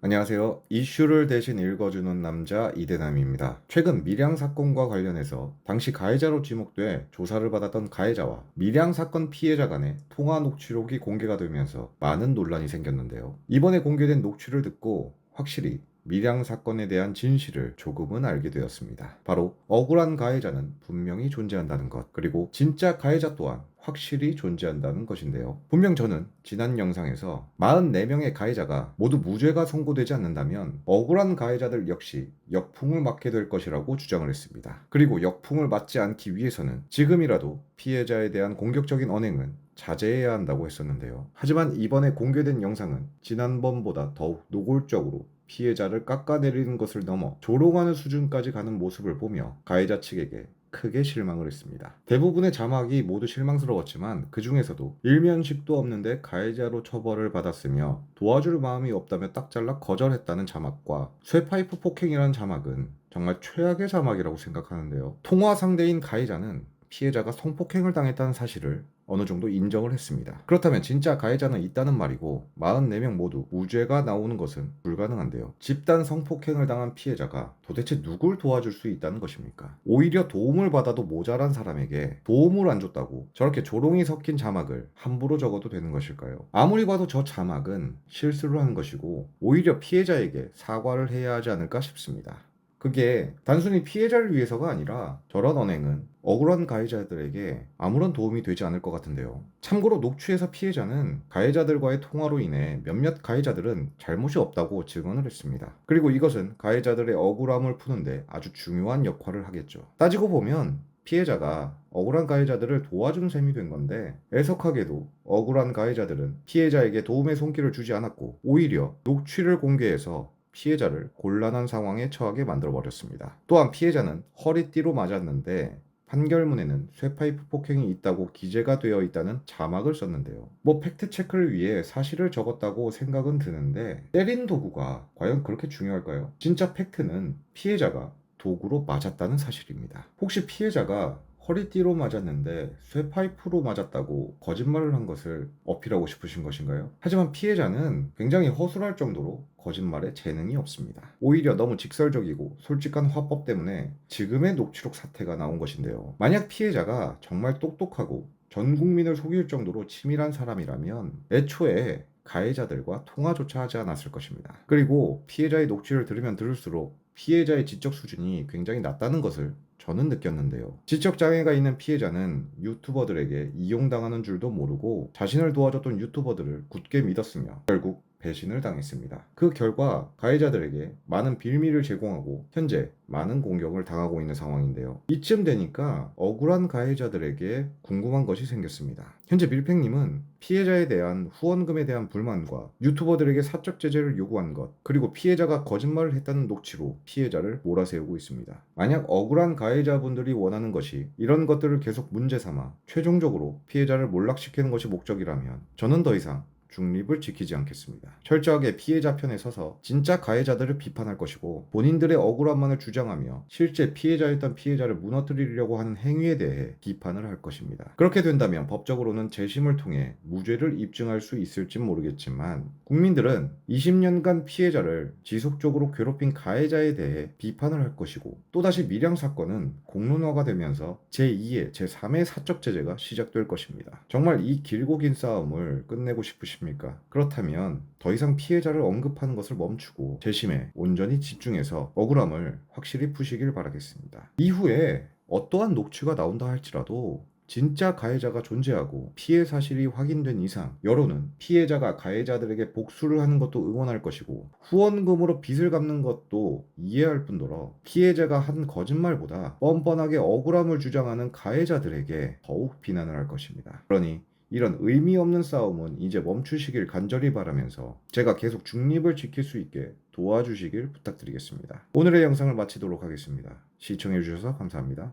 안녕하세요. 이슈를 대신 읽어주는 남자 이대남입니다. 최근 밀양 사건과 관련해서 당시 가해자로 지목돼 조사를 받았던 가해자와 밀양 사건 피해자 간의 통화 녹취록이 공개가 되면서 많은 논란이 생겼는데요. 이번에 공개된 녹취를 듣고 확실히 밀양 사건에 대한 진실을 조금은 알게 되었습니다. 바로 억울한 가해자는 분명히 존재한다는 것, 그리고 진짜 가해자 또한 확실히 존재한다는 것인데요. 분명 저는 지난 영상에서 44명의 가해자가 모두 무죄가 선고되지 않는다면 억울한 가해자들 역시 역풍을 맞게 될 것이라고 주장을 했습니다. 그리고 역풍을 맞지 않기 위해서는 지금이라도 피해자에 대한 공격적인 언행은 자제해야 한다고 했었는데요. 하지만 이번에 공개된 영상은 지난번보다 더욱 노골적으로 피해자를 깎아내리는 것을 넘어 조롱하는 수준까지 가는 모습을 보며 가해자 측에게 크게 실망을 했습니다. 대부분의 자막이 모두 실망스러웠지만 그 중에서도 일면식도 없는데 가해자로 처벌을 받았으며 도와줄 마음이 없다며 딱 잘라 거절했다는 자막과 쇠파이프 폭행이라는 자막은 정말 최악의 자막이라고 생각하는데요. 통화 상대인 가해자는 피해자가 성폭행을 당했다는 사실을 어느 정도 인정을 했습니다. 그렇다면 진짜 가해자는 있다는 말이고 44명 모두 무죄가 나오는 것은 불가능한데요. 집단 성폭행을 당한 피해자가 도대체 누굴 도와줄 수 있다는 것입니까? 오히려 도움을 받아도 모자란 사람에게 도움을 안 줬다고 저렇게 조롱이 섞인 자막을 함부로 적어도 되는 것일까요? 아무리 봐도 저 자막은 실수를 하는 것이고 오히려 피해자에게 사과를 해야 하지 않을까 싶습니다. 그게 단순히 피해자를 위해서가 아니라 저런 언행은 억울한 가해자들에게 아무런 도움이 되지 않을 것 같은데요. 참고로 녹취에서 피해자는 가해자들과의 통화로 인해 몇몇 가해자들은 잘못이 없다고 증언을 했습니다. 그리고 이것은 가해자들의 억울함을 푸는데 아주 중요한 역할을 하겠죠. 따지고 보면 피해자가 억울한 가해자들을 도와준 셈이 된 건데 애석하게도 억울한 가해자들은 피해자에게 도움의 손길을 주지 않았고 오히려 녹취를 공개해서 피해자를 곤란한 상황에 처하게 만들어버렸습니다. 또한 피해자는 허리띠로 맞았는데 판결문에는 쇠파이프 폭행이 있다고 기재가 되어 있다는 자막을 썼는데요. 뭐 팩트체크를 위해 사실을 적었다고 생각은 드는데 때린 도구가 과연 그렇게 중요할까요? 진짜 팩트는 피해자가 도구로 맞았다는 사실입니다. 혹시 피해자가 허리띠로 맞았는데 쇠파이프로 맞았다고 거짓말을 한 것을 어필하고 싶으신 것인가요? 하지만 피해자는 굉장히 허술할 정도로 거짓말에 재능이 없습니다. 오히려 너무 직설적이고 솔직한 화법 때문에 지금의 녹취록 사태가 나온 것인데요. 만약 피해자가 정말 똑똑하고 전 국민을 속일 정도로 치밀한 사람이라면 애초에 가해자들과 통화조차 하지 않았을 것입니다. 그리고 피해자의 녹취를 들으면 들을수록 피해자의 지적 수준이 굉장히 낮다는 것을 저는 느꼈는데요. 지적장애가 있는 피해자는 유튜버들에게 이용당하는 줄도 모르고 자신을 도와줬던 유튜버들을 굳게 믿었으며 결국 배신을 당했습니다. 그 결과 가해자들에게 많은 빌미를 제공하고 현재 많은 공격을 당하고 있는 상황인데요. 이쯤 되니까 억울한 가해자들에게 궁금한 것이 생겼습니다. 현재 밀팽님은 피해자에 대한 후원금에 대한 불만과 유튜버들에게 사적 제재를 요구한 것, 그리고 피해자가 거짓말을 했다는 녹취로 피해자를 몰아세우고 있습니다. 만약 억울한 가해자분들이 원하는 것이 이런 것들을 계속 문제 삼아 최종적으로 피해자를 몰락시키는 것이 목적이라면 저는 더 이상 중립을 지키지 않겠습니다. 철저하게 피해자 편에 서서 진짜 가해자들을 비판할 것이고 본인들의 억울함만을 주장하며 실제 피해자였던 피해자를 무너뜨리려고 하는 행위에 대해 비판을 할 것입니다. 그렇게 된다면 법적으로는 재심을 통해 무죄를 입증할 수 있을지 모르겠지만 국민들은 20년간 피해자를 지속적으로 괴롭힌 가해자에 대해 비판을 할 것이고 또다시 밀양 사건은 공론화가 되면서 제2의 제3의 사적 제재가 시작될 것입니다. 정말 이 길고 긴 싸움을 끝내고 싶으십니까? 그렇다면 더 이상 피해자를 언급하는 것을 멈추고 재심에 온전히 집중해서 억울함을 확실히 푸시길 바라겠습니다. 이후에 어떠한 녹취가 나온다 할지라도 진짜 가해자가 존재하고 피해 사실이 확인된 이상 여론은 피해자가 가해자들에게 복수를 하는 것도 응원할 것이고 후원금으로 빚을 갚는 것도 이해할 뿐더러 피해자가 한 거짓말보다 뻔뻔하게 억울함을 주장하는 가해자들에게 더욱 비난을 할 것입니다. 그러니 이런 의미 없는 싸움은 이제 멈추시길 간절히 바라면서 제가 계속 중립을 지킬 수 있게 도와주시길 부탁드리겠습니다. 오늘의 영상을 마치도록 하겠습니다. 시청해주셔서 감사합니다.